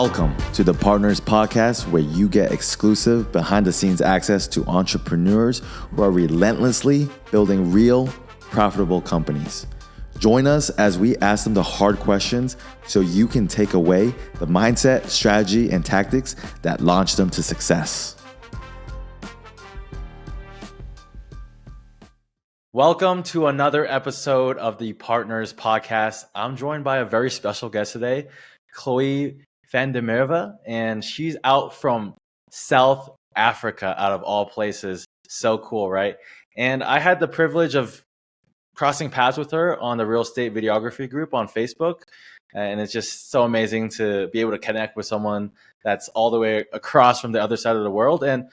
Welcome to the Partners Podcast, where you get exclusive behind-the-scenes access to entrepreneurs who are relentlessly building real, profitable companies. Join us as we ask them the hard questions so you can take away the mindset, strategy, and tactics that launch them to success. Welcome to another episode of the Partners Podcast. I'm joined by a very special guest today, Chloe van der Merwe, and she's out from South Africa, out of all places. So cool, right? And I had the privilege of crossing paths with her on the real estate videography group on Facebook. And it's just so amazing to be able to connect with someone that's all the way across from the other side of the world. And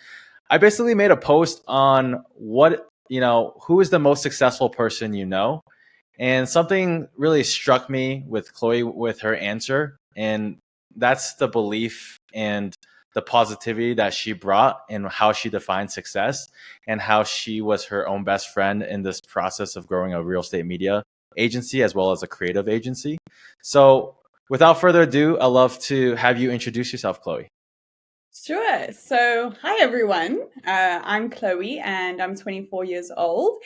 I basically made a post on who is the most successful person you know? And something really struck me with Chloe with her answer. And that's the belief and the positivity that she brought and how she defined success and how she was her own best friend in this process of growing a real estate media agency as well as a creative agency. So without further ado, I'd love to have you introduce yourself, Chloe. Sure. So, hi everyone. I'm Chloe and I'm 24 years old.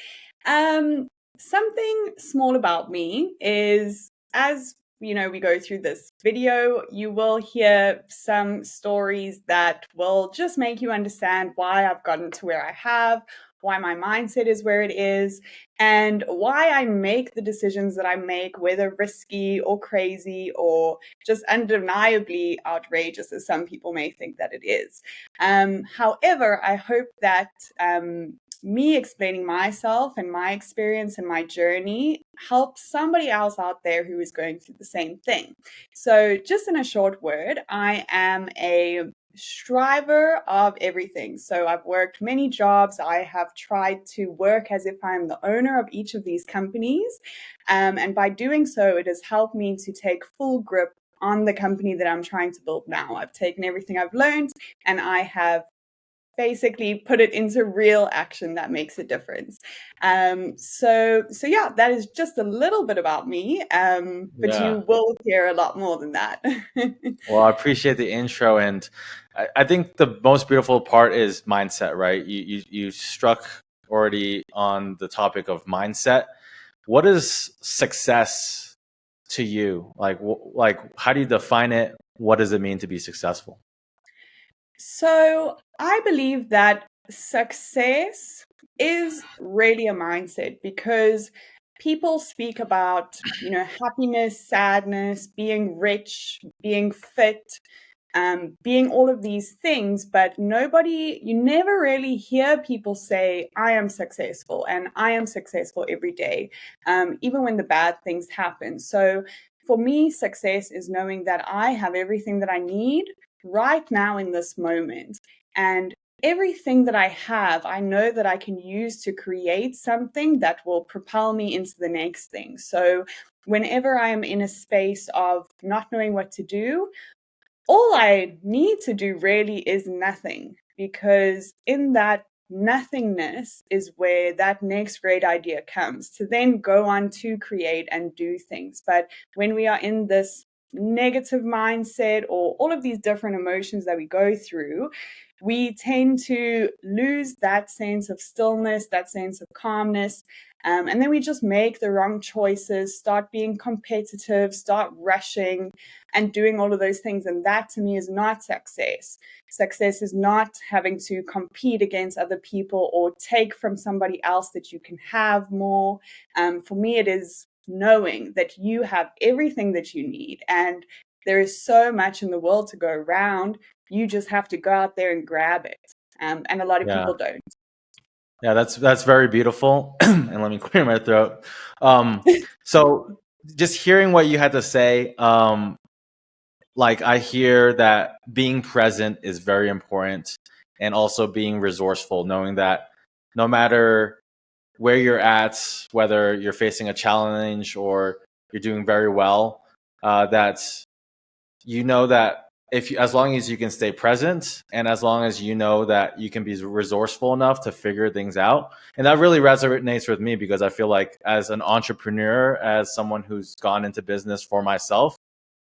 Something small about me is, as we go through this video, you will hear some stories that will just make you understand why I've gotten to where I have, why my mindset is where it is, and why I make the decisions that I make, whether risky or crazy or just undeniably outrageous, as some people may think that it is. However, I hope that me explaining myself and my experience and my journey helps somebody else out there who is going through the same thing. So just in a short word, I am a striver of everything. So I've worked many jobs. I have tried to work as if I'm the owner of each of these companies. And by doing so, it has helped me to take full grip on the company that I'm trying to build now. I've taken everything I've learned and I have basically put it into real action that makes a difference. So yeah, that is just a little bit about me. But you will hear a lot more than that. Well, I appreciate the intro, and I think the most beautiful part is mindset, right? You struck already on the topic of mindset. What is success to you? Like how do you define it? What does it mean to be successful? So I believe that success is really a mindset, because people speak about, happiness, sadness, being rich, being fit, being all of these things, but you never really hear people say, I am successful and I am successful every day, even when the bad things happen. So for me, success is knowing that I have everything that I need right now in this moment. And everything that I have, I know that I can use to create something that will propel me into the next thing. So whenever I am in a space of not knowing what to do, all I need to do really is nothing, because in that nothingness is where that next great idea comes to then go on to create and do things. But when we are in this negative mindset or all of these different emotions that we go through, we tend to lose that sense of stillness, that sense of calmness. And then we just make the wrong choices, start being competitive, start rushing and doing all of those things. And that to me is not success. Success is not having to compete against other people or take from somebody else that you can have more. For me, it is knowing that you have everything that you need. And there is so much in the world to go around. You just have to go out there and grab it. And a lot of people don't. Yeah, that's very beautiful. And let me clear my throat. So just hearing what you had to say, I hear that being present is very important, and also being resourceful, knowing that no matter where you're at, whether you're facing a challenge or you're doing very well, that that as long as you can stay present, and as long as you know that you can be resourceful enough to figure things out. And that really resonates with me, because I feel like as an entrepreneur, as someone who's gone into business for myself,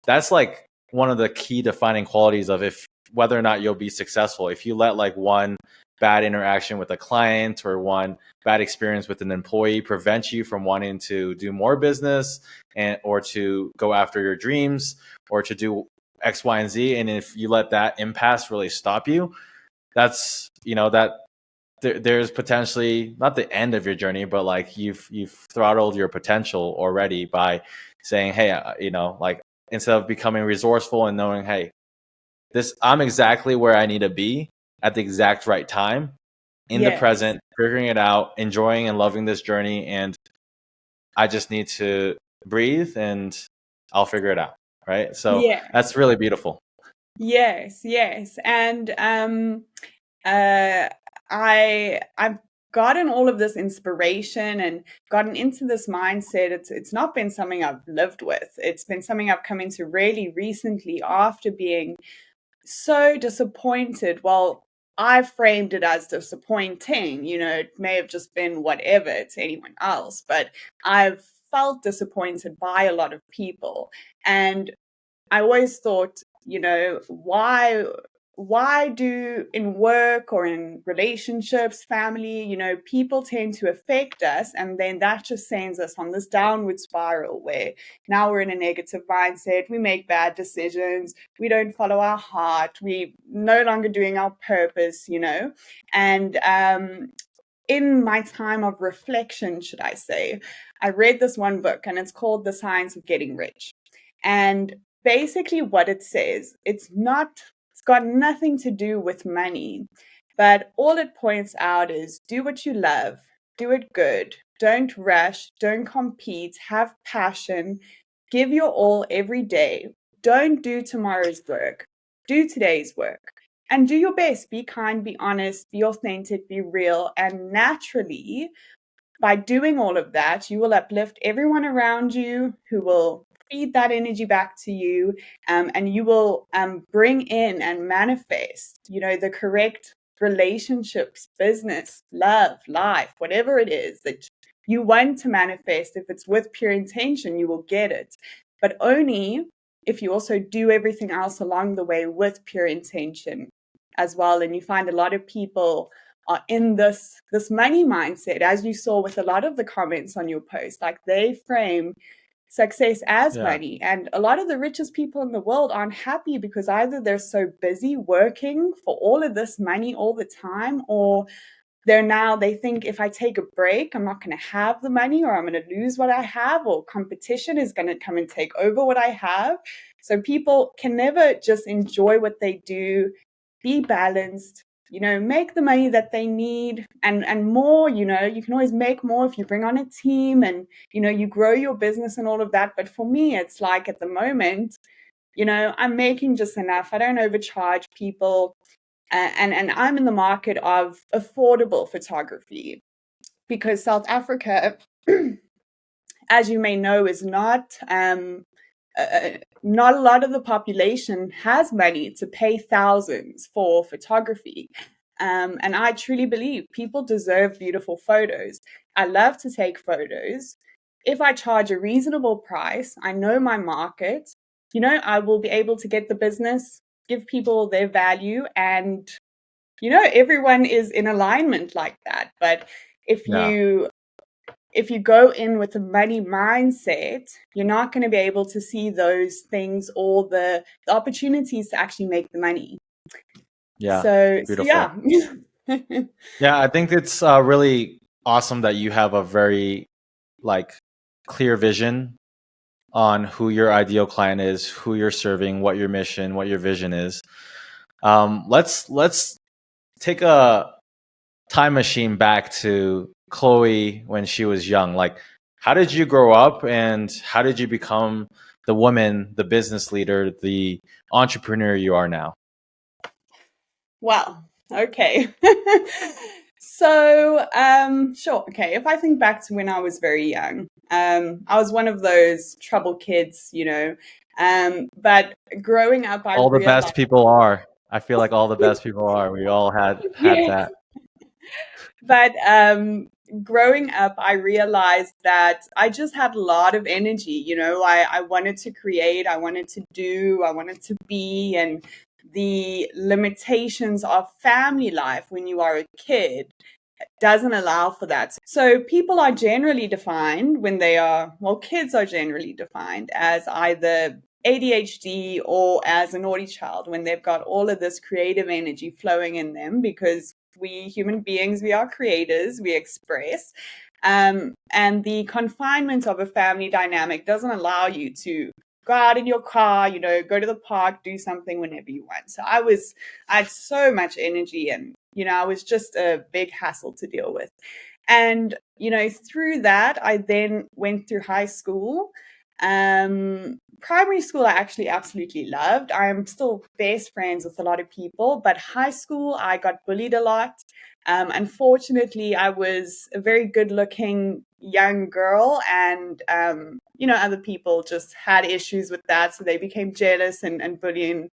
that's like one of the key defining qualities of if whether or not you'll be successful. If you let like one bad interaction with a client or one bad experience with an employee prevent you from wanting to do more business and or to go after your dreams or to do X, Y, and Z, and if you let that impasse really stop you, that's that there's potentially not the end of your journey, but like you've throttled your potential already by saying, hey, like instead of becoming resourceful and knowing, hey, I'm exactly where I need to be at the exact right time in the Yes. present, figuring it out, enjoying and loving this journey, and I just need to breathe and I'll figure it out. Right. So Yeah. that's really beautiful. Yes, yes. And I've gotten all of this inspiration and gotten into this mindset. It's not been something I've lived with. It's been something I've come into really recently after being so disappointed. Well, I framed it as disappointing. It may have just been whatever to anyone else, but I've felt disappointed by a lot of people. And I always thought, why do in work or in relationships, family, people tend to affect us, and then that just sends us on this downward spiral where now we're in a negative mindset, we make bad decisions, we don't follow our heart, we no longer doing our purpose, and in my time of reflection, should I say, I read this one book and it's called The Science of Getting Rich. And basically what it says, it's got nothing to do with money, but all it points out is do what you love, do it good, don't rush, don't compete, have passion, give your all every day, don't do tomorrow's work, do today's work. And do your best. Be kind, be honest, be authentic, be real. And naturally, by doing all of that, you will uplift everyone around you who will feed that energy back to you, and you will bring in and manifest, the correct relationships, business, love, life, whatever it is that you want to manifest. If it's with pure intention, you will get it. But only if you also do everything else along the way with pure intention as well. And you find a lot of people are in this money mindset, as you saw with a lot of the comments on your post. Like they frame success as money, and a lot of the richest people in the world aren't happy because either they're so busy working for all of this money all the time, or they think if I take a break, I'm not going to have the money, or I'm going to lose what I have, or competition is going to come and take over what I have. So people can never just enjoy what they do, be balanced, make the money that they need and more. You can always make more if you bring on a team and, you grow your business and all of that. But for me, it's like at the moment, I'm making just enough. I don't overcharge people. And I'm in the market of affordable photography because South Africa, as you may know, is not a lot of the population has money to pay thousands for photography. And I truly believe people deserve beautiful photos. I love to take photos. If I charge a reasonable price, I know my market, I will be able to get the business, give people their value, and everyone is in alignment like that. But if you go in with a money mindset, you're not going to be able to see those things or the opportunities to actually make the money. Yeah. So Beautiful. Yeah, I think it's really awesome that you have a very clear vision on who your ideal client is, who you're serving, what your mission, what your vision is. Let's take a time machine back to Chloe when she was young. Like, how did you grow up and how did you become the woman, the business leader, the entrepreneur you are now? Well, okay. So, sure. Okay. If I think back to when I was very young, I was one of those trouble kids, but growing up, I All the realized. best people are. I feel like all the best people are. We all had Yes. that. But growing up, I realized that I just had a lot of energy. I wanted to create, I wanted to do, I wanted to be, and the limitations of family life when you are a kid doesn't allow for that. So people are generally defined kids are generally defined as either ADHD or as a naughty child when they've got all of this creative energy flowing in them, because we human beings, we are creators, we express. And the confinement of a family dynamic doesn't allow you to go out in your car, go to the park, do something whenever you want. So I had so much energy, and, I was just a big hassle to deal with. And, through that, I then went through high school. Primary school, I actually absolutely loved. I am still best friends with a lot of people, but high school, I got bullied a lot. Unfortunately, I was a very good looking young girl, and, other people just had issues with that. So they became jealous, and bullying,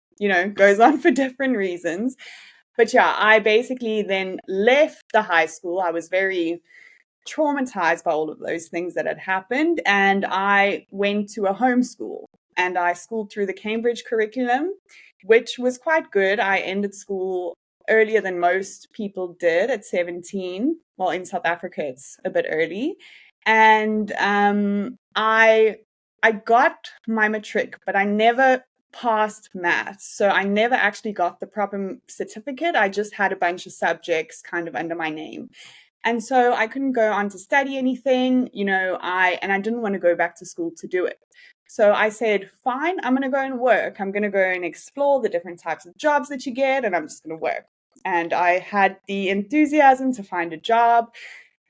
goes on for different reasons. But yeah, I basically then left the high school. I was very traumatized by all of those things that had happened. And I went to a homeschool, and I schooled through the Cambridge curriculum, which was quite good. I ended school earlier than most people did at 17. Well, in South Africa, it's a bit early. And I got my matric, but I never passed maths. So I never actually got the proper certificate. I just had a bunch of subjects kind of under my name. And so I couldn't go on to study anything, I didn't want to go back to school to do it. So I said, fine, I'm going to go and work. I'm going to go and explore the different types of jobs that you get, and I'm just going to work. And I had the enthusiasm to find a job,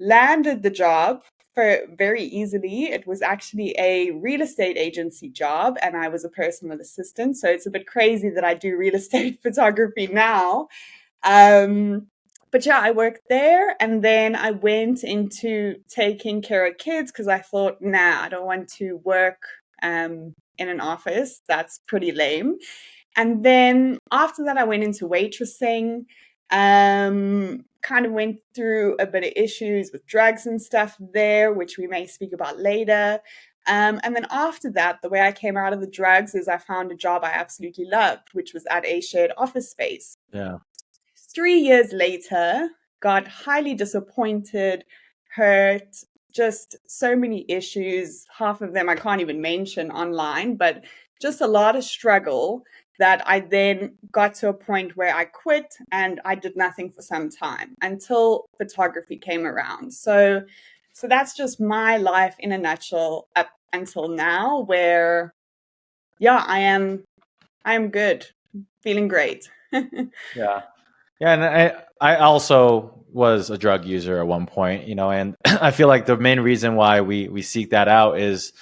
landed the job for very easily. It was actually a real estate agency job, and I was a personal assistant. So it's a bit crazy that I do real estate photography now. But yeah, I worked there, and then I went into taking care of kids because I thought, I don't want to work in an office. That's pretty lame. And then after that, I went into waitressing, kind of went through a bit of issues with drugs and stuff there, which we may speak about later. And then after that, the way I came out of the drugs is I found a job I absolutely loved, which was at a shared office space. Yeah. 3 years later, got highly disappointed, hurt, just so many issues. Half of them I can't even mention online, but just a lot of struggle that I then got to a point where I quit and I did nothing for some time until photography came around. So that's just my life in a nutshell up until now, where, yeah, I am good, feeling great. Yeah. Yeah, and I also was a drug user at one point, and I feel like the main reason why we seek that out is,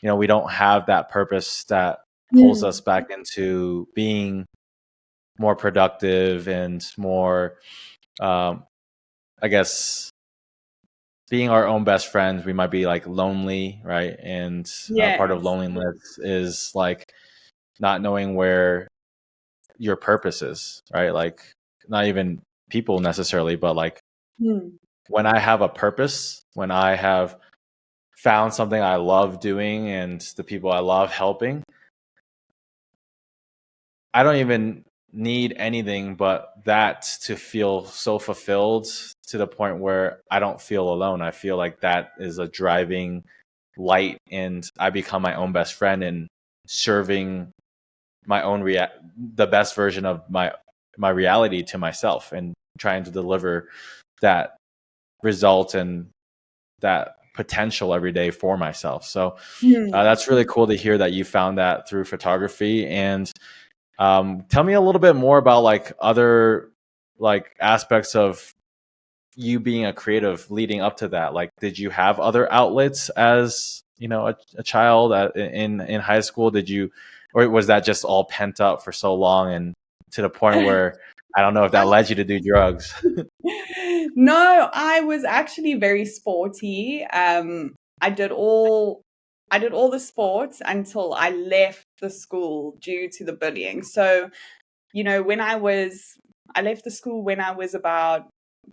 we don't have that purpose that pulls us back into being more productive and more, I guess, being our own best friends. We might be like lonely, right? And part of Yes. loneliness is like not knowing where your purpose is, right? Like not even people necessarily, but like when I have a purpose, when I have found something I love doing and the people I love helping, I don't even need anything but that to feel so fulfilled to the point where I don't feel alone. I feel like that is a driving light, and I become my own best friend in serving my own the best version of my reality to myself, and trying to deliver that result and that potential every day for myself. So that's really cool to hear that you found that through photography. And tell me a little bit more about like other like aspects of you being a creative leading up to that. Like, did you have other outlets as a child in high school? Did you, or was that just all pent up for so long and to the point where I don't know if that led you to do drugs? No, I was actually very sporty. I did all the sports until I left the school due to the bullying. So, when I left the school when I was about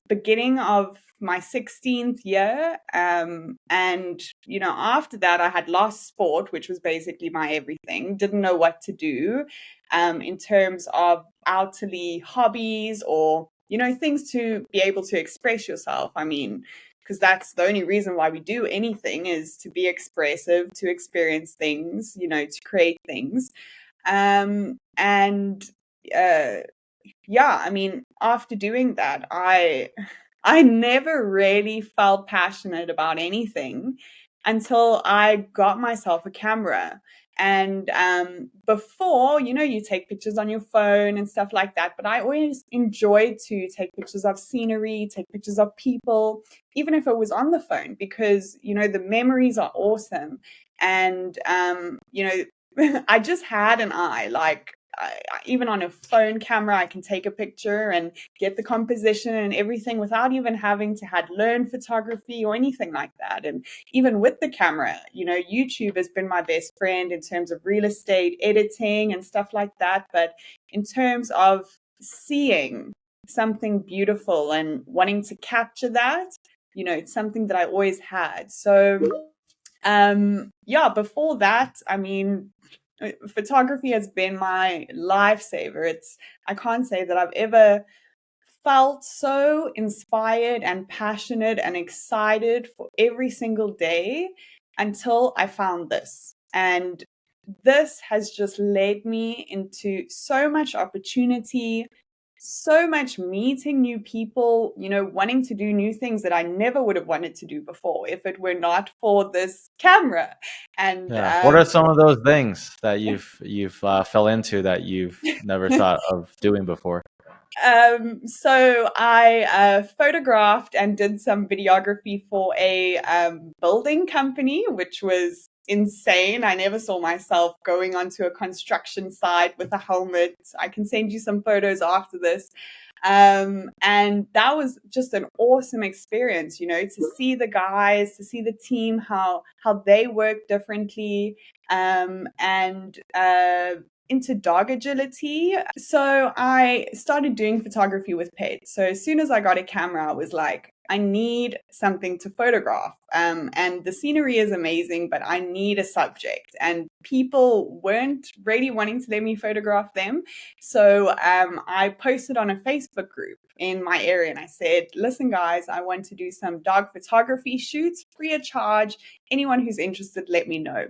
beginning of my 16th year. And, after that, I had lost sport, which was basically my everything. Didn't know what to do in terms of outerly hobbies or, things to be able to express yourself. I mean, because that's the only reason why we do anything, is to be expressive, to experience things, to create things. And yeah, I mean, after doing that, I never really felt passionate about anything until I got myself a camera. And before, you take pictures on your phone and stuff like that. But I always enjoyed to take pictures of scenery, take pictures of people, even if it was on the phone, because, the memories are awesome. And, I just had an eye. Like, even on a phone camera, I can take a picture and get the composition and everything without even having to had learned photography or anything like that. And even with the camera, YouTube has been my best friend in terms of real estate editing and stuff like that. But in terms of seeing something beautiful and wanting to capture that, it's something that I always had. So yeah, before that, I mean, photography has been my lifesaver. I can't say that I've ever felt so inspired and passionate and excited for every single day until I found this. And this has just led me into so much opportunity, so much meeting new people, wanting to do new things that I never would have wanted to do before if it were not for this camera. And Yeah. What are some of those things that you've fell into that you've never thought of doing before? So I photographed and did some videography for a building company, which was insane. I never saw myself going onto a construction site with a helmet. I can send you some photos after this. And that was just an awesome experience, to see the guys, to see the team, how they work differently, and into dog agility. So I started doing photography with pets. So as soon as I got a camera, I was like, I need something to photograph. And the scenery is amazing, but I need a subject. And people weren't really wanting to let me photograph them. So I posted on a Facebook group in my area and I said, listen, guys, I want to do some dog photography shoots free of charge. Anyone who's interested, let me know.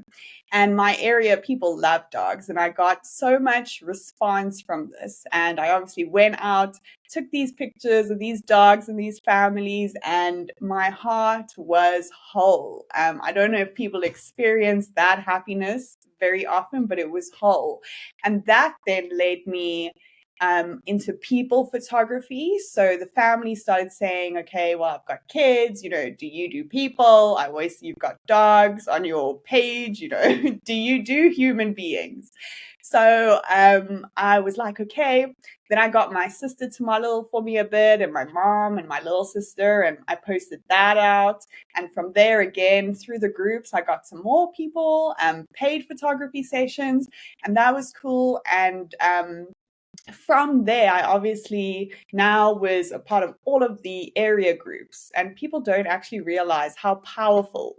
And my area, people love dogs. And I got so much response from this. And I obviously went out, took these pictures of these dogs and these families, and my heart was whole. I don't know if people experience that happiness very often, but it was whole. And that then led me into people photography. So the family started saying, okay, well, I've got kids, do you do people? I always see you've got dogs on your page, do you do human beings? So I was like, okay. Then I got my sister to model for me a bit, and my mom and my little sister, and I posted that out. And from there, again, through the groups, I got some more people, paid photography sessions, and that was cool. And from there, I obviously now was a part of all of the area groups, and people don't actually realize how powerful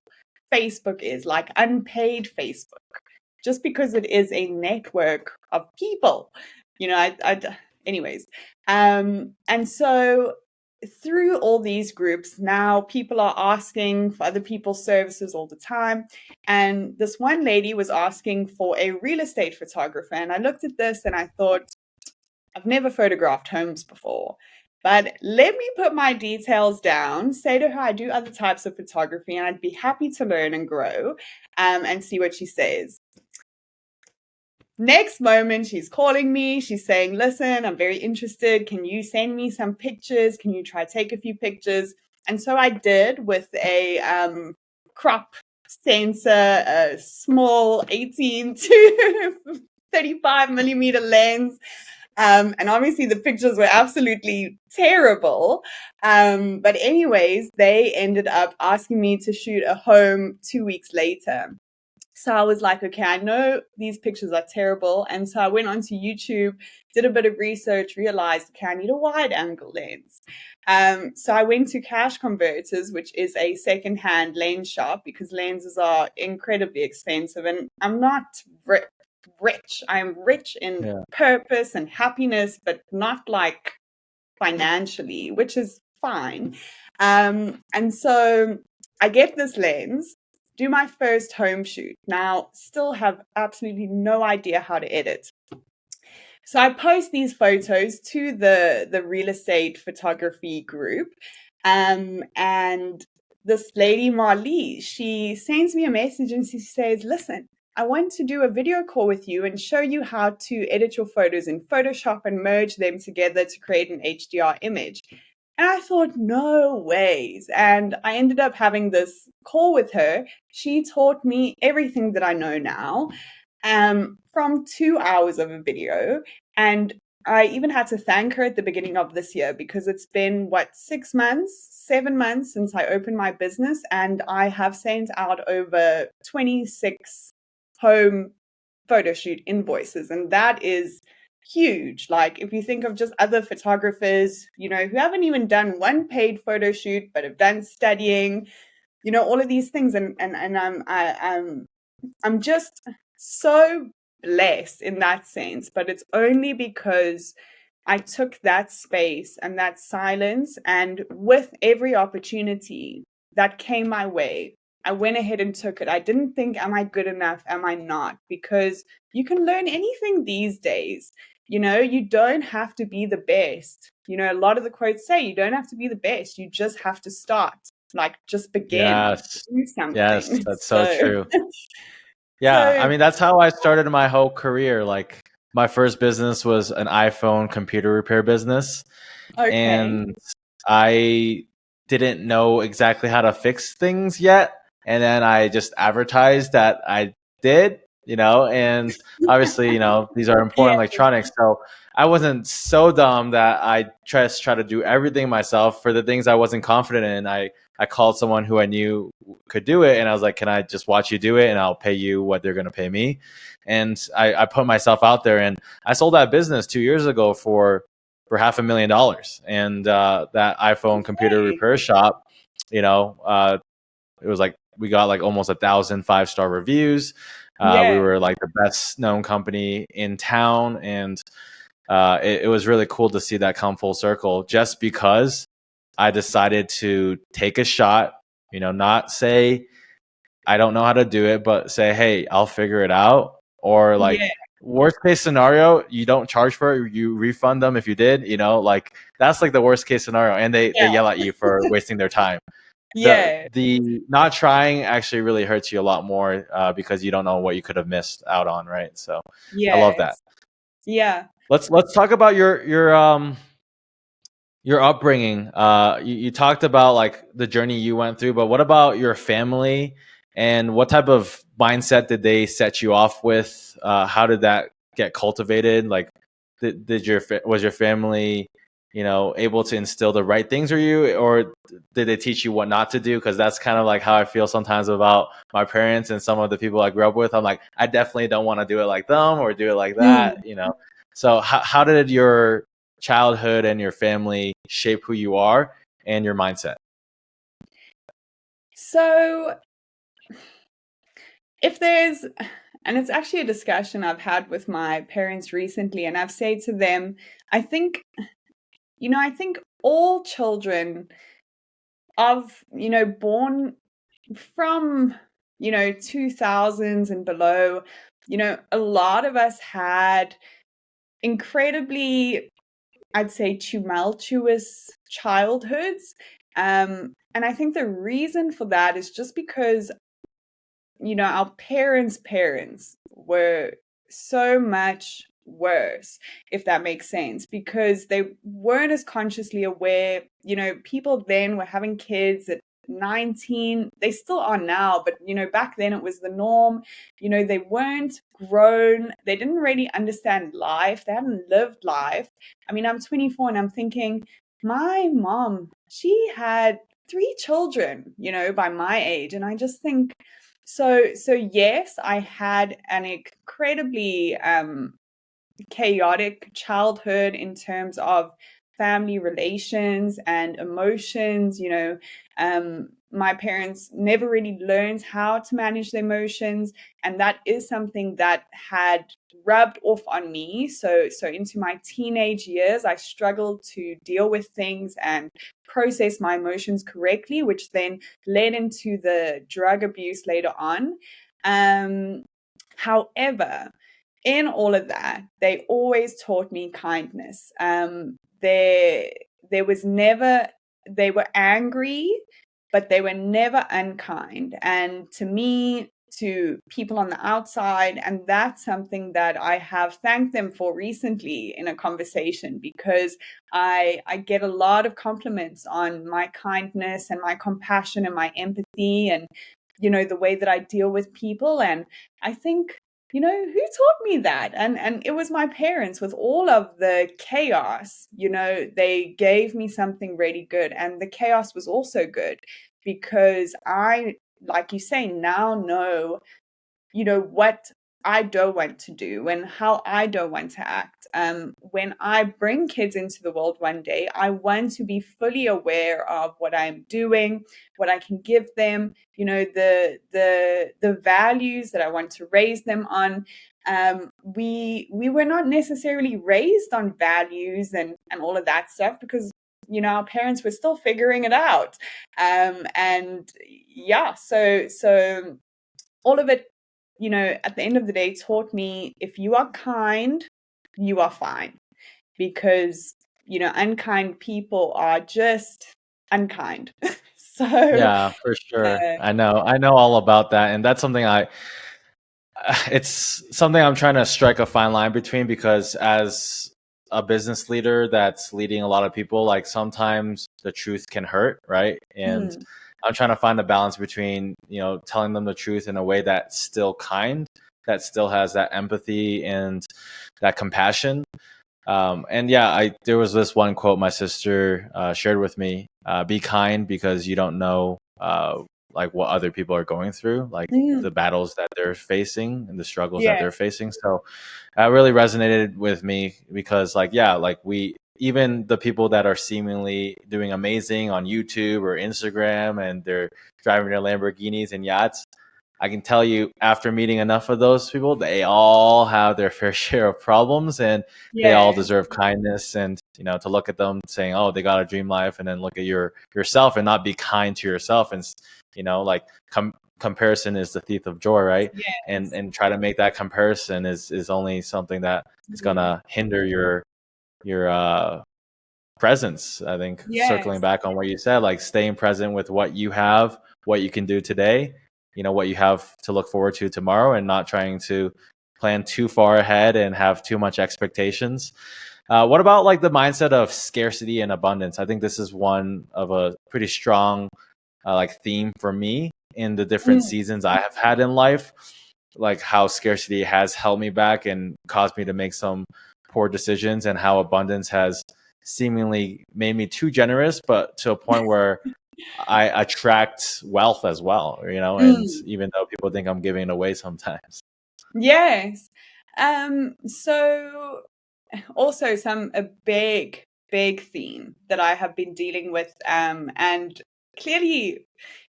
Facebook is, like unpaid Facebook, just because it is a network of people, anyways. And so through all these groups, now people are asking for other people's services all the time. And this one lady was asking for a real estate photographer. And I looked at this and I thought, I've never photographed homes before, but let me put my details down, say to her I do other types of photography and I'd be happy to learn and grow, and see what she says. Next moment, she's calling me. She's saying, listen, I'm very interested. Can you send me some pictures? Can you try take a few pictures? And so I did, with a crop sensor, a small 18 to 35 millimeter lens. And obviously the pictures were absolutely terrible. But anyways, they ended up asking me to shoot a home 2 weeks later. So I was like, okay, I know these pictures are terrible. And so I went onto YouTube, did a bit of research, realized, okay, I need a wide angle lens. So I went to Cash Converters, which is a secondhand lens shop, because lenses are incredibly expensive, and I'm not rich. I'm rich in Yeah. purpose and happiness, but not like financially, which is fine. And so I get this lens, do my first home shoot. Now, still have absolutely no idea how to edit. So I post these photos to the real estate photography group. And this lady, Marlee, she sends me a message and she says, listen, I want to do a video call with you and show you how to edit your photos in Photoshop and merge them together to create an HDR image. And I thought, no ways. And I ended up having this call with her. She taught me everything that I know now, from 2 hours of a video. And I even had to thank her at the beginning of this year, because it's been, 6 months, 7 months since I opened my business. And I have sent out over 26 home photo shoot invoices. And that is huge. Like, if you think of just other photographers, who haven't even done one paid photo shoot, but have done studying, all of these things. And I'm just so blessed in that sense, but it's only because I took that space and that silence, and with every opportunity that came my way, I went ahead and took it. I didn't think, am I good enough? Am I not? Because you can learn anything these days. You don't have to be the best. A lot of the quotes say you don't have to be the best. You just have to start. Like, just begin, Yes. do Yes, something. that's so So, true. Yeah, I so mean that's how I started my whole career. Like my first business was an iPhone computer repair business, okay. and I didn't know exactly how to fix things yet. And then I just advertised that I did, and obviously, these are Yeah, important electronics. So I wasn't so dumb that I just try to do everything myself. For the things I wasn't confident in, I called someone who I knew could do it, and I was like, can I just watch you do it, and I'll pay you what they're going to pay me. And I put myself out there, and I sold that business 2 years ago for $500,000. And that iPhone computer okay. repair shop, it was like we got like almost 1,000 5-star reviews. We Yeah, were like the best known company in town, and it was really cool to see that come full circle, just because I decided to take a shot, not say I don't know how to do it, but say, hey, I'll figure it out. Or yeah, like worst case scenario, you don't charge for it, you refund them if you did, like that's like the worst case scenario. And they yeah, yell at you for wasting their time. The yeah, the not trying actually really hurts you a lot more, because you don't know what you could have missed out on, right? So I love that. yes, yeah. Let's talk about your upbringing. You talked about like the journey you went through, but what about your family, and what type of mindset did they set you off with? How did that get cultivated? Like, was your family, able to instill the right things for you, or did they teach you what not to do? Because that's kind of like how I feel sometimes about my parents and some of the people I grew up with. I'm like, I definitely don't want to do it like them or do it like Mm. that. So how did your childhood and your family shape who you are and your mindset? So, if there's, and it's actually a discussion I've had with my parents recently, and I've said to them, I think, I think all children of, born from, 2000s and below, a lot of us had incredibly, I'd say, tumultuous childhoods. And I think the reason for that is just because, our parents were so much worse, if that makes sense, because they weren't as consciously aware. People then were having kids at 19. They still are now, but back then it was the norm. They weren't grown. They didn't really understand life. They hadn't lived life. I mean, I'm 24 and I'm thinking, my mom, she had 3 children, by my age. And I just think, so yes, I had an incredibly chaotic childhood in terms of family relations and emotions. My parents never really learned how to manage their emotions, and that is something that had rubbed off on me. So into my teenage years, I struggled to deal with things and process my emotions correctly, which then led into the drug abuse later on. However, in all of that, they always taught me kindness. There was never, they were angry, but they were never unkind. And to me, to people on the outside, and that's something that I have thanked them for recently in a conversation, because I get a lot of compliments on my kindness and my compassion and my empathy, and the way that I deal with people. And I think, who taught me that? And it was my parents. With all of the chaos, they gave me something really good. And the chaos was also good, because I, like you say, now know, what I don't want to do and how I don't want to act. When I bring kids into the world one day, I want to be fully aware of what I'm doing, what I can give them, the values that I want to raise them on. We were not necessarily raised on values and all of that stuff, because our parents were still figuring it out. And yeah, so all of it, at the end of the day, taught me, if you are kind, you are fine. Because, unkind people are just unkind. So, Yeah, for sure. uh, I know all about that, and that's something it's something I'm trying to strike a fine line between, because as a business leader that's leading a lot of people, like sometimes the truth can hurt, right? And mm, I'm trying to find a balance between, telling them the truth in a way that's still kind, that still has that empathy and that compassion. And yeah, there was this one quote my sister shared with me: "Be kind because you don't know like what other people are going through, like the mm, battles that they're facing and the struggles that they're yes, facing." So that really resonated with me, because like, yeah, like even the people that are seemingly doing amazing on YouTube or Instagram, and they're driving their Lamborghinis and yachts, I can tell you, after meeting enough of those people, they all have their fair share of problems, and they all yes, deserve kindness. And to look at them saying, "Oh, they got a dream life," and then look at yourself and not be kind to yourself, and like comparison is the thief of joy, right? And yes, try to make that comparison is only something that is mm, gonna hinder your presence. I think, circling yes, back on what you said, like staying present with what you have, what you can do today, what you have to look forward to tomorrow, and not trying to plan too far ahead and have too much expectations. What about like the mindset of scarcity and abundance? I think this is one of a pretty strong like theme for me in the different mm, seasons I have had in life, like how scarcity has held me back and caused me to make some poor decisions, and how abundance has seemingly made me too generous, but to a point where I attract wealth as well, and mm. even though people think I'm giving it away sometimes. Yes. So also a big theme that I have been dealing with, and clearly,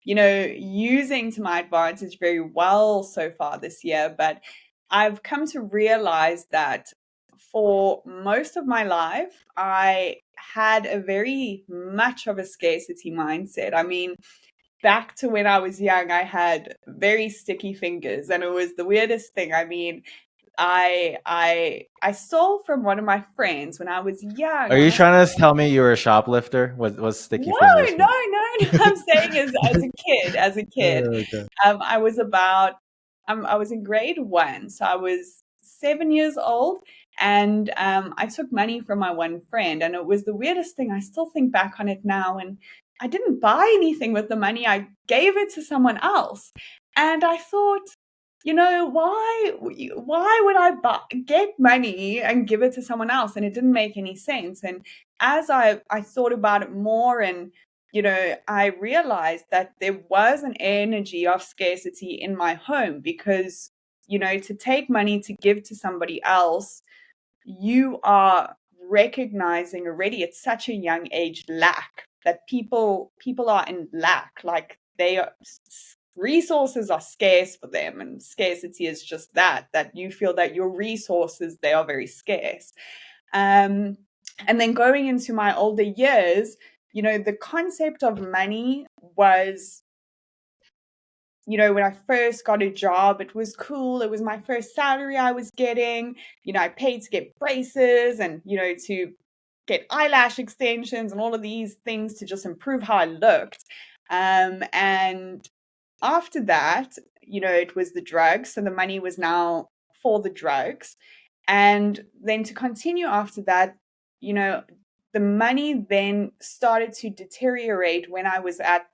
using to my advantage very well so far this year. But I've come to realize that for most of my life, I had a very much of a scarcity mindset. I mean, back to when I was young, I had very sticky fingers, and it was the weirdest thing. I mean, I stole from one of my friends when I was young. Are I you must trying to tell me you were a shoplifter? Was sticky no, fingers no, mean? no. I'm saying as a kid, Okay. I was about I was in grade one, so I was 7 years old, and I took money from my one friend, and it was the weirdest thing. I still think back on it now, and I didn't buy anything with the money. I gave it to someone else, and I thought, why would I get money and give it to someone else? And it didn't make any sense. And as I thought about it more, and I realized that there was an energy of scarcity in my home, because to take money to give to somebody else, you are recognizing already at such a young age lack, that people are in lack, like resources are scarce for them, and scarcity is just that you feel that your resources, they are very scarce. And then going into my older years, the concept of money was, when I first got a job, it was cool. It was my first salary I was getting. I paid to get braces and, to get eyelash extensions and all of these things to just improve how I looked. And after that, it was the drugs. So the money was now for the drugs. And then to continue after that, the money then started to deteriorate when I was at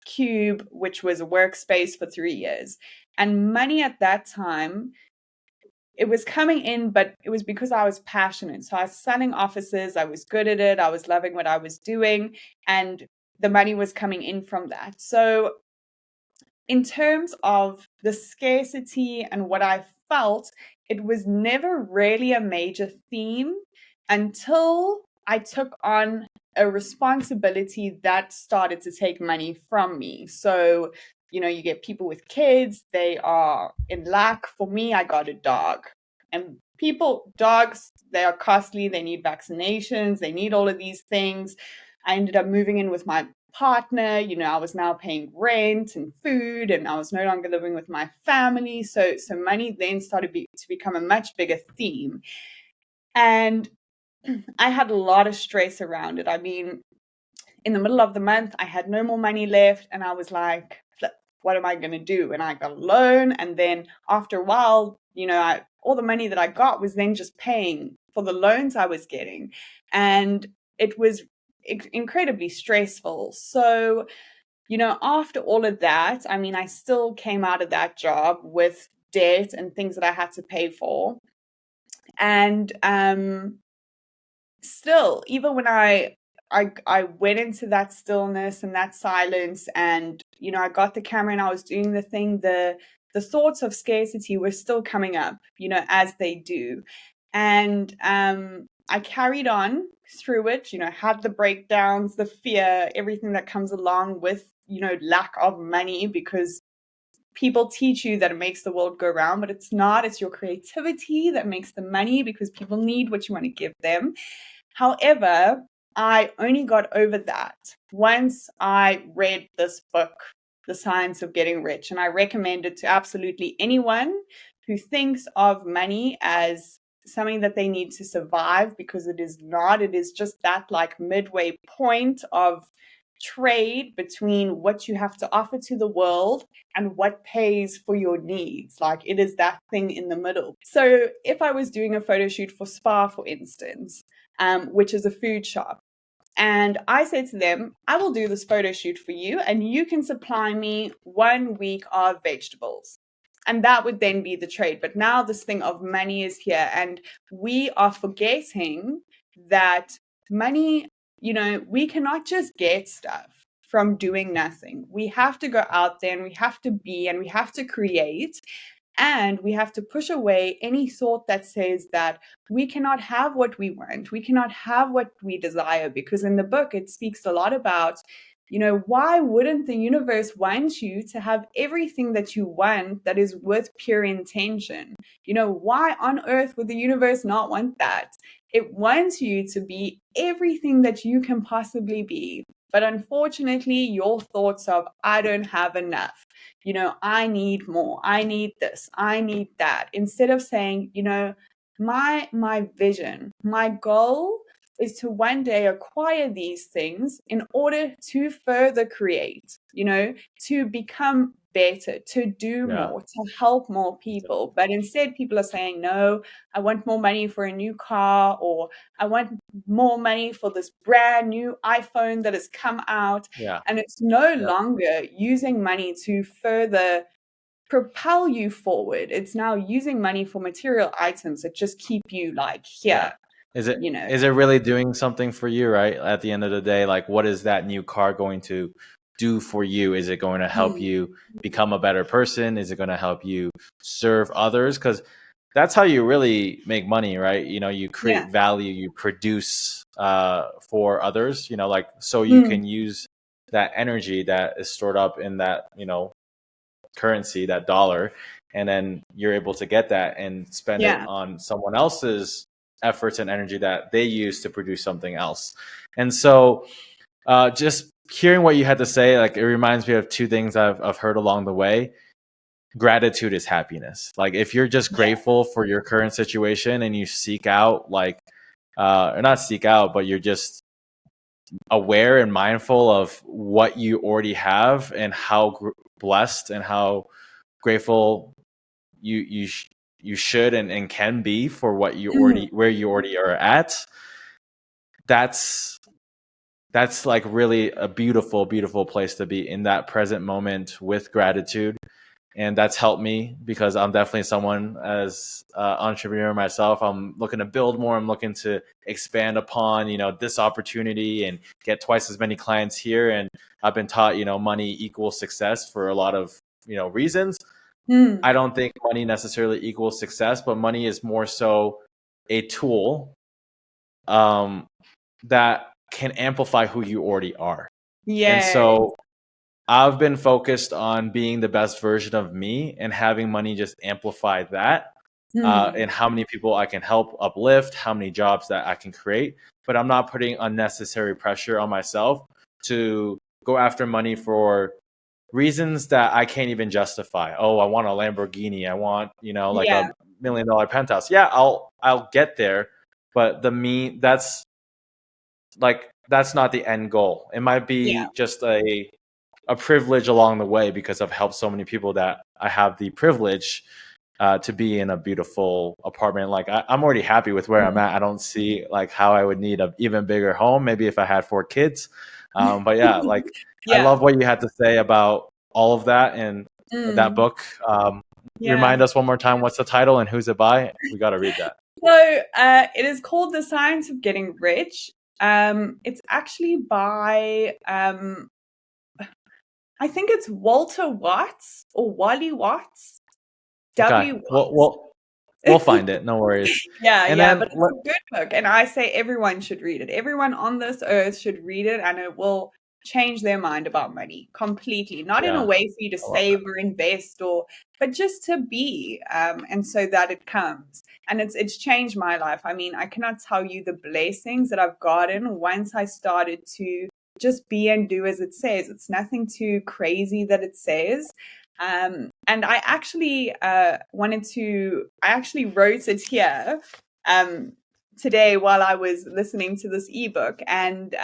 Cube, which was a workspace for 3 years. And money at that time, it was coming in, but it was because I was passionate. So I was selling offices, I was good at it, I was loving what I was doing, and the money was coming in from that. So in terms of the scarcity and what I felt, it was never really a major theme until I took on a responsibility that started to take money from me. So, you get people with kids, they are in lack. For me, I got a dog. And dogs, they are costly, they need vaccinations, they need all of these things. I ended up moving in with my partner. I was now paying rent and food, and I was no longer living with my family. So money then started to become a much bigger theme. And I had a lot of stress around it. I mean, in the middle of the month, I had no more money left, and I was like, what am I going to do? And I got a loan. And then after a while, all the money that I got was then just paying for the loans I was getting. And it was incredibly stressful. So, after all of that, I mean, I still came out of that job with debt and things that I had to pay for. And still, even when I went into that stillness and that silence, and I got the camera and I was doing the thing, the thoughts of scarcity were still coming up, as they do. And I carried on through it, had the breakdowns, the fear, everything that comes along with, lack of money, because people teach you that it makes the world go round, but it's not. It's your creativity that makes the money, because people need what you want to give them. However, I only got over that once I read this book, The Science of Getting Rich, and I recommend it to absolutely anyone who thinks of money as something that they need to survive, because it is not. It is just that like midway point of trade between what you have to offer to the world and what pays for your needs. Like, it is that thing in the middle. So if I was doing a photo shoot for Spa, for instance, which is a food shop, and I said to them, I will do this photo shoot for you, and you can supply me 1 week of vegetables. And that would then be the trade. But now this thing of money is here, and we are forgetting that money, we cannot just get stuff from doing nothing. We have to go out there, and we have to be, and we have to create. And we have to push away any thought that says that we cannot have what we want, we cannot have what we desire, because in the book, it speaks a lot about, why wouldn't the universe want you to have everything that you want that is with pure intention? Why on earth would the universe not want that? It wants you to be everything that you can possibly be. But unfortunately, your thoughts of, I don't have enough, I need more, I need this, I need that, instead of saying, my vision, my goal is to one day acquire these things in order to further create, to become better, to do more, to help more people. But instead, people are saying, no, I want more money for a new car, or I want more money for this brand new iPhone that has come out. And it's no longer using money to further propel you forward. It's now using money for material items that just keep you like here. Is it really doing something for you, right? At the end of the day, like, what is that new car going to do for you? Is it going to help you become a better person? Is it going to help you serve others? Because that's how you really make money, right? You create Yeah. value, you produce for others, like, so you can use that energy that is stored up in that, currency, that dollar, and then you're able to get that and spend it Yeah. on someone else's efforts and energy that they use to produce something else. And so just hearing what you had to say, like, it reminds me of two things I've heard along the way. Gratitude is happiness. Like, if you're just Yeah. grateful for your current situation and you seek out, like, or not seek out, but you're just aware and mindful of what you already have and how blessed and how grateful you should and can be for what you already, where you already are at. That's like really a beautiful place to be, in that present moment with gratitude. And that's helped me, because I'm definitely someone, as entrepreneur myself, I'm looking to build more. I'm looking to expand upon, this opportunity and get twice as many clients here. And I've been taught, money equals success for a lot of, reasons. I don't think money necessarily equals success, but money is more so a tool that can amplify who you already are. And Yeah. so I've been focused on being the best version of me and having money just amplify that, and how many people I can help uplift, how many jobs that I can create. But I'm not putting unnecessary pressure on myself to go after money for reasons that I can't even justify. Oh, I want a Lamborghini. I want, like Yeah. $1 million penthouse. Yeah, I'll get there. But that's not the end goal. It might Yeah. be just a privilege along the way, because I've helped so many people that I have the privilege to be in a beautiful apartment. Like, I'm already happy with where I'm at. I don't see like how I would need an even bigger home, maybe if I had 4 kids. But yeah, like, I Yeah. love what you had to say about all of that and that book. Yeah. Remind us one more time, what's the title and who's it by? We got to read that. So it is called The Science of Getting Rich. It's actually by I think it's Walter Watts or Wally Watts. Okay, W. Watts. we'll find it. No worries. Yeah, And yeah, then but it's a good book, and I say everyone should read it. Everyone on this earth should read it, and it will change their mind about money completely. Not in a yeah, way for you to I love it. save or invest, but just to be, and so that it comes. And it's changed my life. I mean, I cannot tell you the blessings that I've gotten once I started to just be and do as it says. It's nothing too crazy that it says. And I actually I actually wrote it here today while I was listening to this ebook. And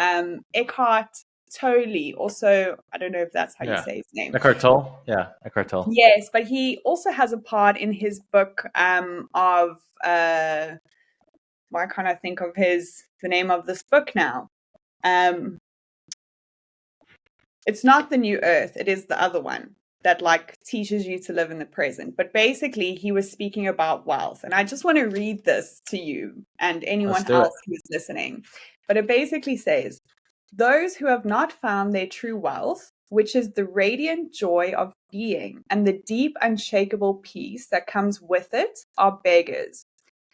Eckhart Tolle, also, I don't know if that's how you Yeah, say his name. Eckhart Tolle. Yeah, Eckhart Tolle. Yes, but he also has a part in his book of why can't I think of the name of this book now? It's not The New Earth, it is the other one that like teaches you to live in the present. But basically he was speaking about wealth, and I just want to read this to you and Let's anyone do it. else who's listening. But it basically says, those who have not found their true wealth, which is the radiant joy of being and the deep unshakable peace that comes with it, are beggars.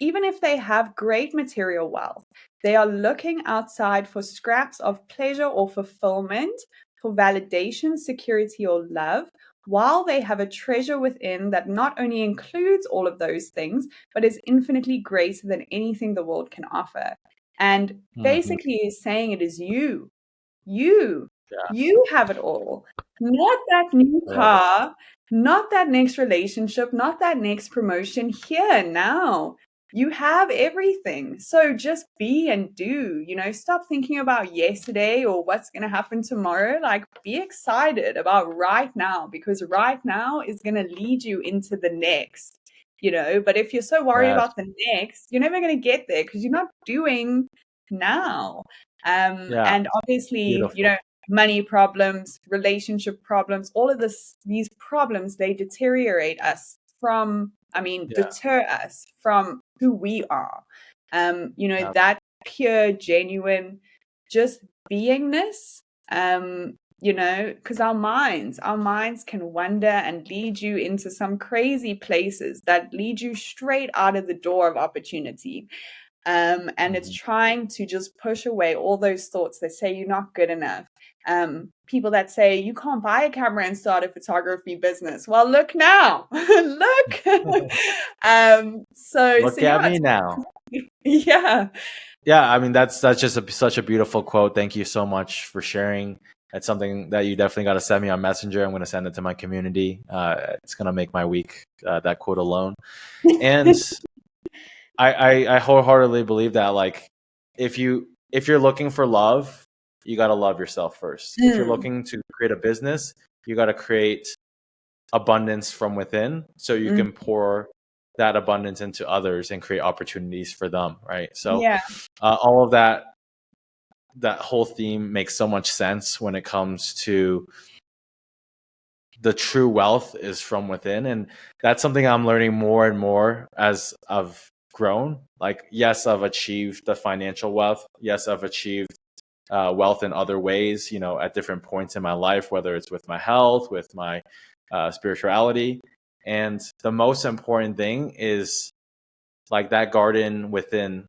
Even if they have great material wealth, they are looking outside for scraps of pleasure or fulfillment, for validation, security, or love, while they have a treasure within that not only includes all of those things, but is infinitely greater than anything the world can offer. And Mm-hmm. basically, is saying it is you. You. Yeah, You have it all. Not that new I love it. car, not that next relationship, not that next promotion. Here, now. You have everything. So just be and do, stop thinking about yesterday or what's going to happen tomorrow. Like, be excited about right now, because right now is going to lead you into the next, But if you're so worried Yes. about the next, you're never going to get there because you're not doing now. Yeah. And obviously, Beautiful. money problems, relationship problems, all of these problems, they deteriorate us Yeah. deter us from who we are. Yeah. That pure, genuine, just beingness, because our minds can wander and lead you into some crazy places that lead you straight out of the door of opportunity. And it's Mhm. trying to just push away all those thoughts that say you're not good enough. People that say you can't buy a camera and start a photography business. Well, look now, look. So Look at yeah, me now. yeah, Yeah, I mean that's just such a beautiful quote. Thank you so much for sharing. It's something that you definitely got to send me on Messenger. I'm going to send it to my community. It's going to make my week. That quote alone, and I wholeheartedly believe that like if you're looking for love, you got to love yourself first. If you're Mm, looking to create a business, you got to create abundance from within so you mm, can pour that abundance into others and create opportunities for them, right? So yeah, all of that whole theme makes so much sense when it comes to the true wealth is from within, and that's something I'm learning more and more as I've grown. Like, yes, I've achieved the financial wealth. Yes, I've achieved wealth in other ways, at different points in my life, whether it's with my health, with my spirituality. And the most important thing is like that garden within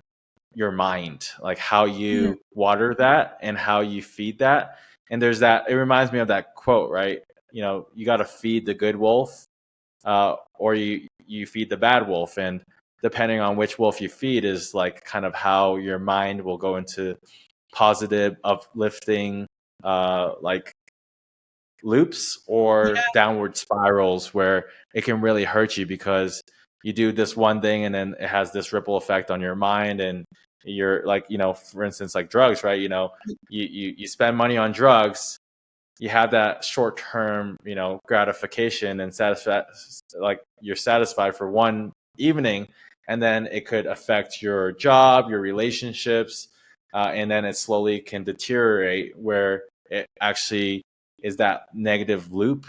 your mind, like how mm, you water that and how you feed that. And there's that, it reminds me of that quote, right? You got to feed the good wolf, or you feed the bad wolf. And depending on which wolf you feed is like kind of how your mind will go into positive, uplifting, like loops or yeah, downward spirals where it can really hurt you because you do this one thing and then it has this ripple effect on your mind. And you're like, for instance, like drugs, right? You spend money on drugs, you have that short term, gratification and like you're satisfied for one evening, and then it could affect your job, your relationships, and then it slowly can deteriorate where it actually is that negative loop,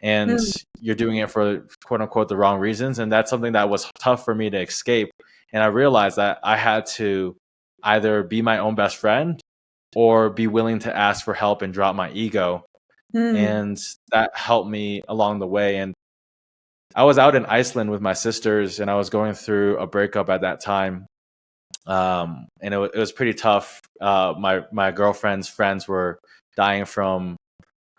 and mm, you're doing it for quote unquote the wrong reasons. And that's something that was tough for me to escape. And I realized that I had to either be my own best friend or be willing to ask for help and drop my ego. mm, And that helped me along the way. And I was out in Iceland with my sisters, and I was going through a breakup at that time. And it was pretty tough. My girlfriend's friends were dying from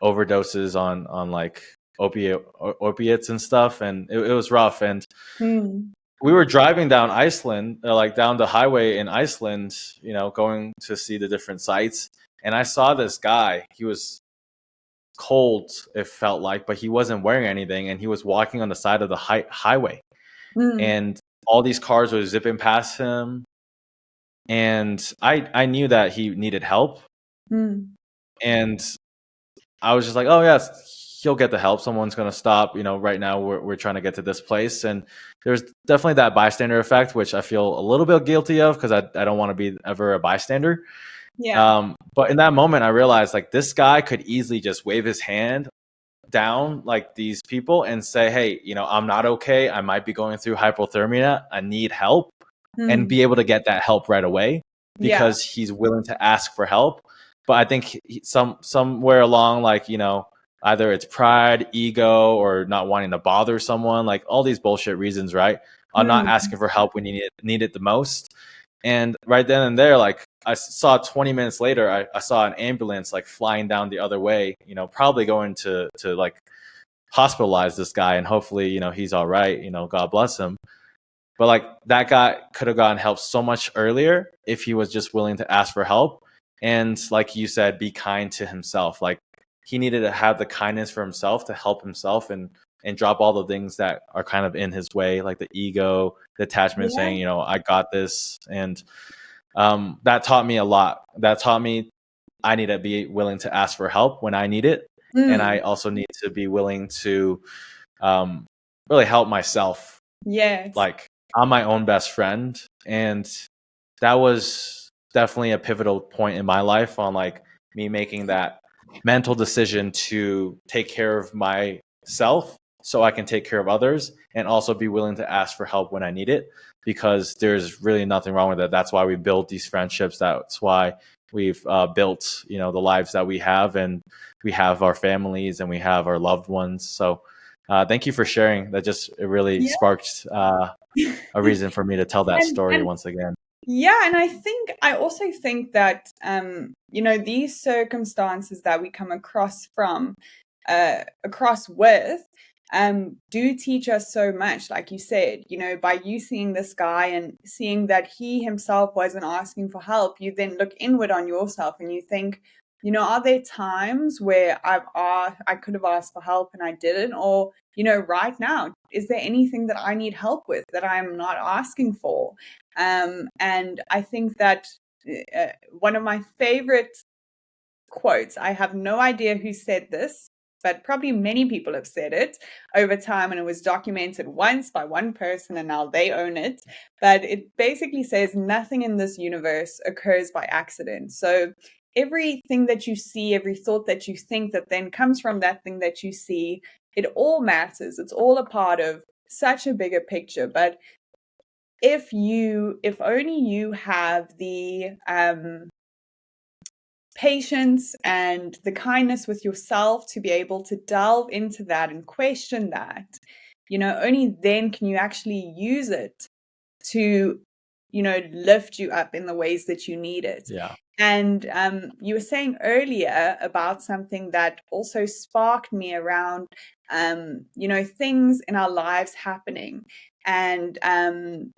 overdoses on like opiates and stuff, and it was rough. And mm, we were driving down Iceland, like down the highway in Iceland, going to see the different sites. And I saw this guy. He was cold, it felt like, but he wasn't wearing anything, and he was walking on the side of the highway. mm, And all these cars were zipping past him, and I knew that he needed help. mm. And I was just like, oh yes, he'll get the help. Someone's going to stop. Right now we're trying to get to this place. And there's definitely that bystander effect, which I feel a little bit guilty of because I don't want to be ever a bystander. Yeah. But in that moment, I realized like this guy could easily just wave his hand down like these people and say, hey, I'm not okay. I might be going through hypothermia. I need help, and Mm, be able to get that help right away yeah. because he's willing to ask for help. But I think somewhere along, like, either it's pride, ego, or not wanting to bother someone, like all these bullshit reasons, right? On not Mm, asking for help when you need it the most. And right then and there, like I saw 20 minutes later, I saw an ambulance like flying down the other way, probably going to like hospitalize this guy, and hopefully, he's all right, God bless him. But like that guy could have gotten help so much earlier if he was just willing to ask for help. And like you said, be kind to himself. Like he needed to have the kindness for himself to help himself, and drop all the things that are kind of in his way, like the ego, the attachment, yeah. saying, I got this. And that taught me a lot. That taught me I need to be willing to ask for help when I need it. And I Mm, also need to be willing to um, really help myself. yes. Like I'm my own best friend. And that was definitely a pivotal point in my life on like me making that mental decision to take care of myself so I can take care of others, and also be willing to ask for help when I need it, because there's really nothing wrong with it. That's why we build these friendships. That's why we've built, the lives that we have, and we have our families and we have our loved ones. So thank you for sharing. That just it really Yeah. sparked a reason for me to tell that story And once again. yeah, and I also think that these circumstances that we come across with do teach us so much. Like you said, by you seeing this guy and seeing that he himself wasn't asking for help, you then look inward on yourself and you think, are there times where I could have asked for help and I didn't? Or, right now, is there anything that I need help with that I'm not asking for? And I think that one of my favorite quotes, I have no idea who said this, but probably many people have said it over time, and it was documented once by one person and now they own it. But it basically says nothing in this universe occurs by accident. So everything that you see, every thought that you think that then comes from that thing that you see, it all matters. It's all a part of such a bigger picture. But if only you have the patience and the kindness with yourself to be able to delve into that and question that, only then can you actually use it to, lift you up in the ways that you need it. Yeah. And you were saying earlier about something that also sparked me around, things in our lives happening. And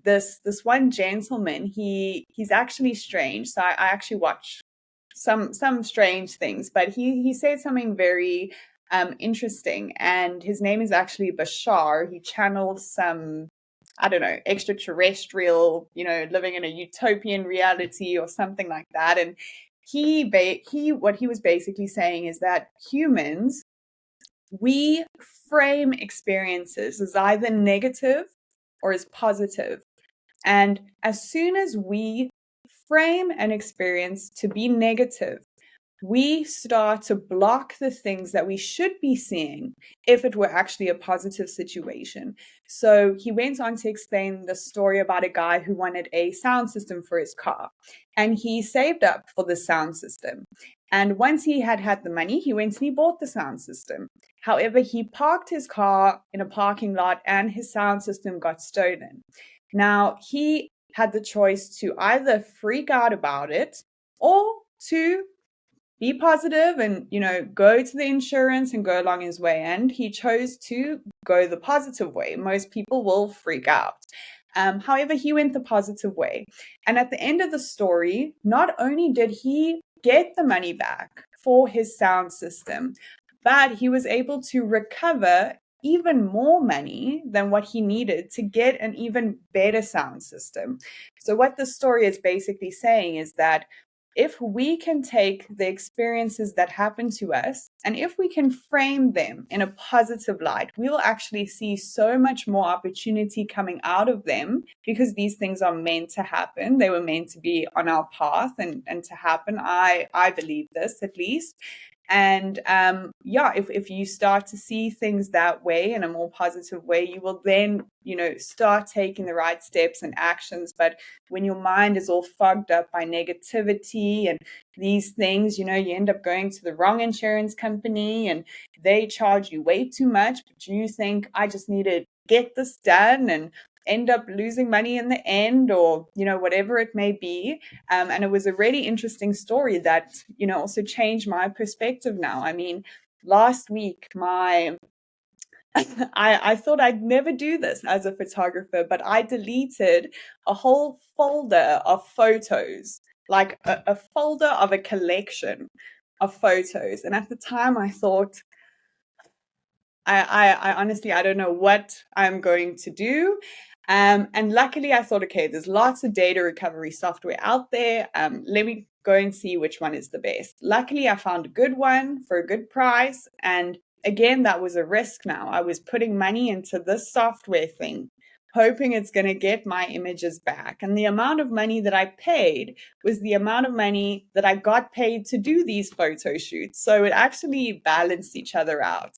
this one gentleman, he's actually strange. So I actually watch some strange things, but he said something very interesting. And his name is actually Bashar. He channels some, I don't know, extraterrestrial, living in a utopian reality or something like that. And what he was basically saying is that humans, we frame experiences as either negative or as positive. And as soon as we frame an experience to be negative, we start to block the things that we should be seeing if it were actually a positive situation. So he went on to explain the story about a guy who wanted a sound system for his car, and he saved up for the sound system. And once he had the money, he went and he bought the sound system. However, he parked his car in a parking lot and his sound system got stolen. Now, he had the choice to either freak out about it or to be positive and, go to the insurance and go along his way. And he chose to go the positive way. Most people will freak out. However, he went the positive way. And at the end of the story, not only did he get the money back for his sound system, but he was able to recover even more money than what he needed to get an even better sound system. So what the story is basically saying is that if we can take the experiences that happen to us and if we can frame them in a positive light, we will actually see so much more opportunity coming out of them, because these things are meant to happen. They were meant to be on our path and to happen. I believe this, at least. And if you start to see things that way, in a more positive way, you will then, start taking the right steps and actions. But when your mind is all fogged up by negativity and these things, you end up going to the wrong insurance company and they charge you way too much, but you think, I just need to get this done, and end up losing money in the end, or whatever it may be. And it was a really interesting story that also changed my perspective now. I mean, last week I thought I'd never do this as a photographer, but I deleted a whole folder of photos, like a folder of a collection of photos. And at the time I thought, I honestly, I don't know what I'm going to do. And luckily I thought, okay, there's lots of data recovery software out there. Let me go and see which one is the best. Luckily, I found a good one for a good price. And again, that was a risk now. I was putting money into this software thing, hoping it's going to get my images back. And the amount of money that I paid was the amount of money that I got paid to do these photo shoots. So it actually balanced each other out.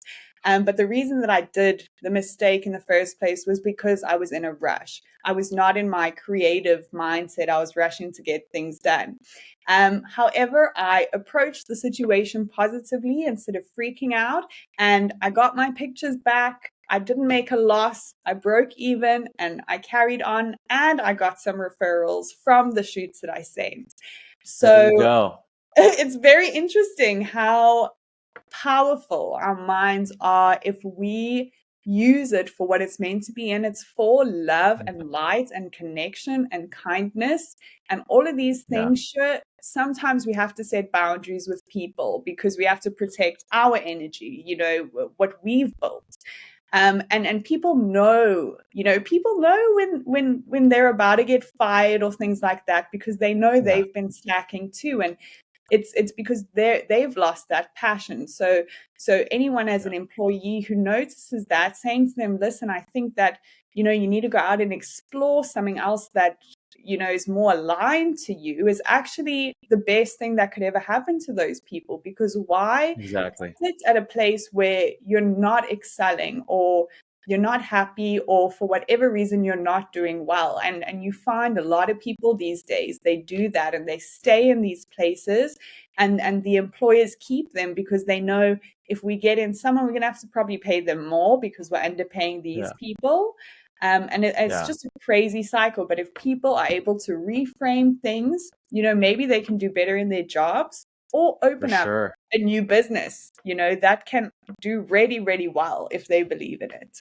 But the reason that I did the mistake in the first place was because I was in a rush. I was not in my creative mindset. I was rushing to get things done. However, I approached the situation positively instead of freaking out, and I got my pictures back. I didn't make a loss. I broke even and I carried on, and I got some referrals from the shoots that I saved. There you So go. it's very interesting how powerful our minds are if we use it for what it's meant to be. And it's for love and light and connection and kindness and all of these Yeah, things. Sure, sometimes we have to set boundaries with people because we have to protect our energy, what we've built. And people know, people know when they're about to get fired or things like that, because they know yeah, they've been slacking too. And it's because they've lost that passion. So anyone as yeah, an employee who notices that, saying to them, listen, I think that, you need to go out and explore something else that, is more aligned to you, is actually the best thing that could ever happen to those people. Because why exactly. sit at a place where you're not excelling, or you're not happy, or for whatever reason you're not doing well? And you find a lot of people these days, they do that and they stay in these places, and the employers keep them because they know, if we get in someone, we're going to have to probably pay them more because we're underpaying these Yeah, people. And it's yeah, just a crazy cycle. But if people are able to reframe things, maybe they can do better in their jobs, or for open up sure. a new business, that can do really, really well if they believe in it.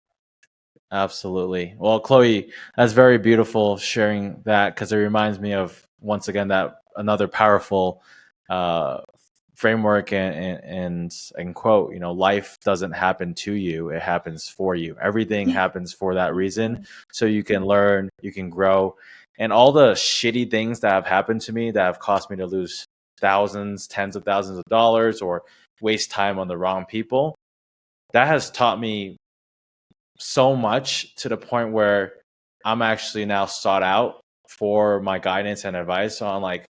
Absolutely. Well, Chloe, that's very beautiful sharing that, because it reminds me of, once again, that another powerful uh, framework and quote, life doesn't happen to you, it happens for you. Everything Yeah. happens for that reason. So you can learn, you can grow. And all the shitty things that have happened to me that have cost me to lose thousands, tens of thousands of dollars, or waste time on the wrong people, that has taught me so much, to the point where I'm actually now sought out for my guidance and advice on, like,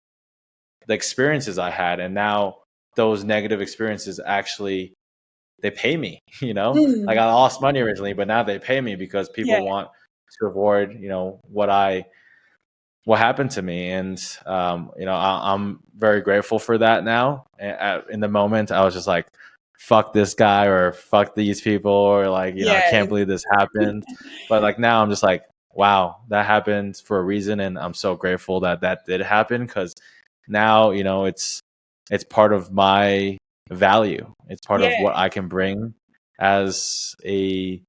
the experiences I had. And now those negative experiences actually, they pay me, like, Mm. I lost money originally, but now they pay me because Yeah. people want to avoid, what happened to me. And I'm very grateful for that now. In the moment, I was just like, fuck this guy, or fuck these people, or, like, I Yes. can't believe this happened. But, like, now I'm just like, wow, that happened for a reason, and I'm so grateful that that did happen, because now, it's part of my value. It's part Yeah. of what I can bring as a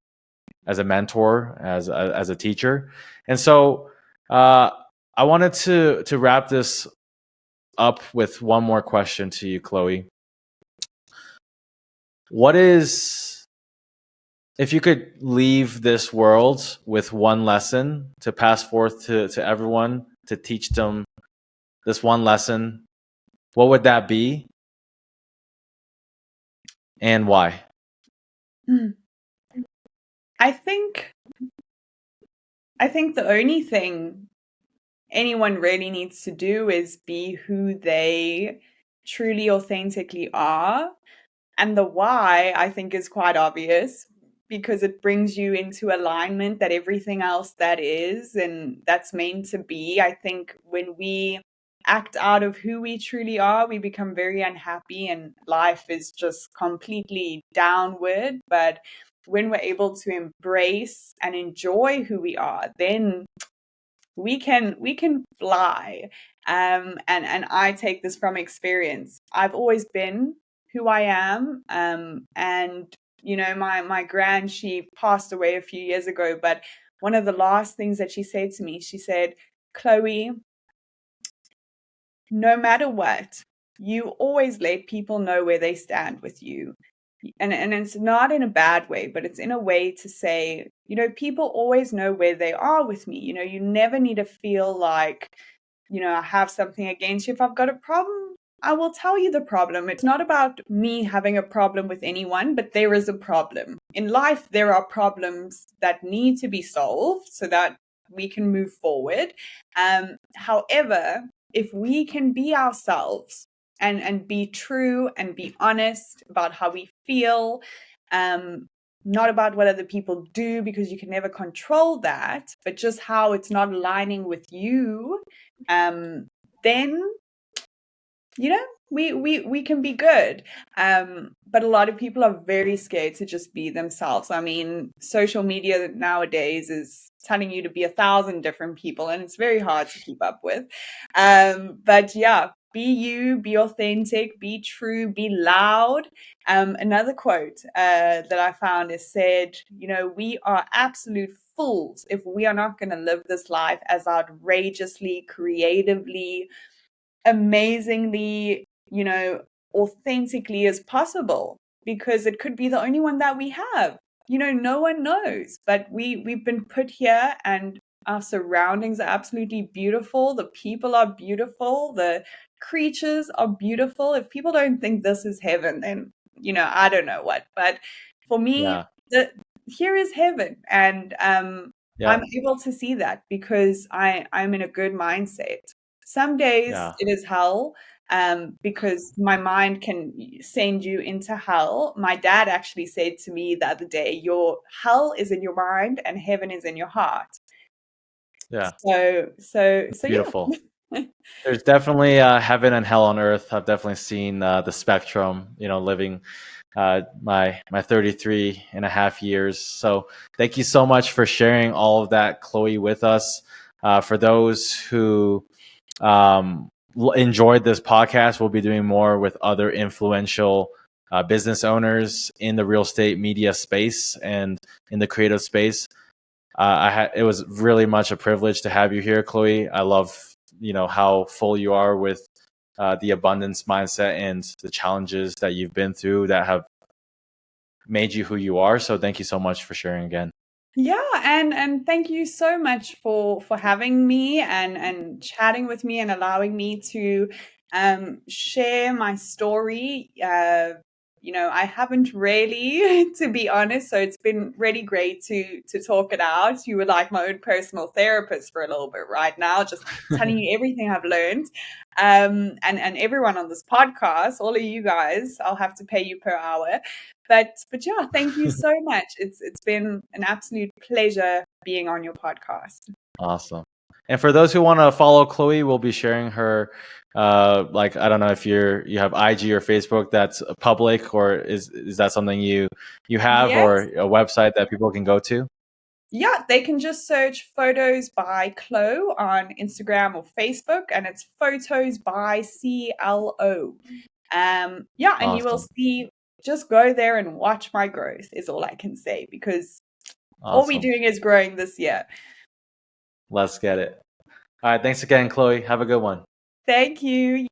mentor, as a teacher. And so, uh, I wanted to wrap this up with one more question to you, Chloe. What is, if you could leave this world with one lesson to pass forth to everyone, to teach them this one lesson, what would that be, and why? Mm. I think the only thing anyone really needs to do is be who they truly authentically are. And the why, I think, is quite obvious, because it brings you into alignment that everything else that is and that's meant to be. I think when we act out of who we truly are, we become very unhappy and life is just completely downward. But when we're able to embrace and enjoy who we are, then we can fly. And I take this from experience. I've always been who I am. And my grand, she passed away a few years ago, but one of the last things that she said to me, she said, Chloe, no matter what, you always let people know where they stand with you. And it's not in a bad way, but it's in a way to say, people always know where they are with me. You never need to feel like, I have something against you. If I've got a problem, I will tell you the problem. It's not about me having a problem with anyone, but there is a problem. In life, there are problems that need to be solved so that we can move forward. However, if we can be ourselves and be true and be honest about how we feel, not about what other people do, because you can never control that, but just how it's not aligning with you, then we can be good. But a lot of people are very scared to just be themselves. I mean, social media nowadays is telling you to be 1,000 different people, and it's very hard to keep up with. But yeah, be you, be authentic, be true, be loud. Another quote that I found is said, we are absolute fools if we are not going to live this life as outrageously, creatively, amazingly, authentically as possible, because it could be the only one that we have. No one knows, but we've been put here, and our surroundings are absolutely beautiful. The people are beautiful. The creatures are beautiful. If people don't think this is heaven, then I don't know what. But for me, Yeah. here is heaven, and Yeah. I'm able to see that because I'm in a good mindset. Some days Yeah. it is hell, because my mind can send you into hell. My dad actually said to me the other day, your hell is in your mind and heaven is in your heart. Yeah. So Beautiful. yeah. There's definitely heaven and hell on earth. I've definitely seen the spectrum, living my 33 and a half years. So thank you so much for sharing all of that, Chloe, with us. For those who enjoyed this podcast, we'll be doing more with other influential business owners in the real estate media space and in the creative space. It was really much a privilege to have you here, Chloe. I love how full you are with the abundance mindset and the challenges that you've been through that have made you who you are. So thank you so much for sharing again. Yeah, and thank you so much for having me and chatting with me and allowing me to share my story. I haven't really, to be honest, so it's been really great to talk it out. You were like my own personal therapist for a little bit right now, just telling you everything I've learned. And everyone on this podcast, all of you guys, I'll have to pay you per hour. But yeah, thank you so much. It's been an absolute pleasure being on your podcast. Awesome. And for those who want to follow Chloe, we'll be sharing her I don't know if you have IG or Facebook that's public, or is that something you have, Yes. or a website that people can go to? Yeah, they can just search Photos by Chloe on Instagram or Facebook, and it's Photos by CLO. Yeah, and you will Awesome. see, just go there and watch my growth is all I can say, because all we're Awesome. doing is growing this year. Let's get it. All right. Thanks again, Chloe. Have a good one. Thank you.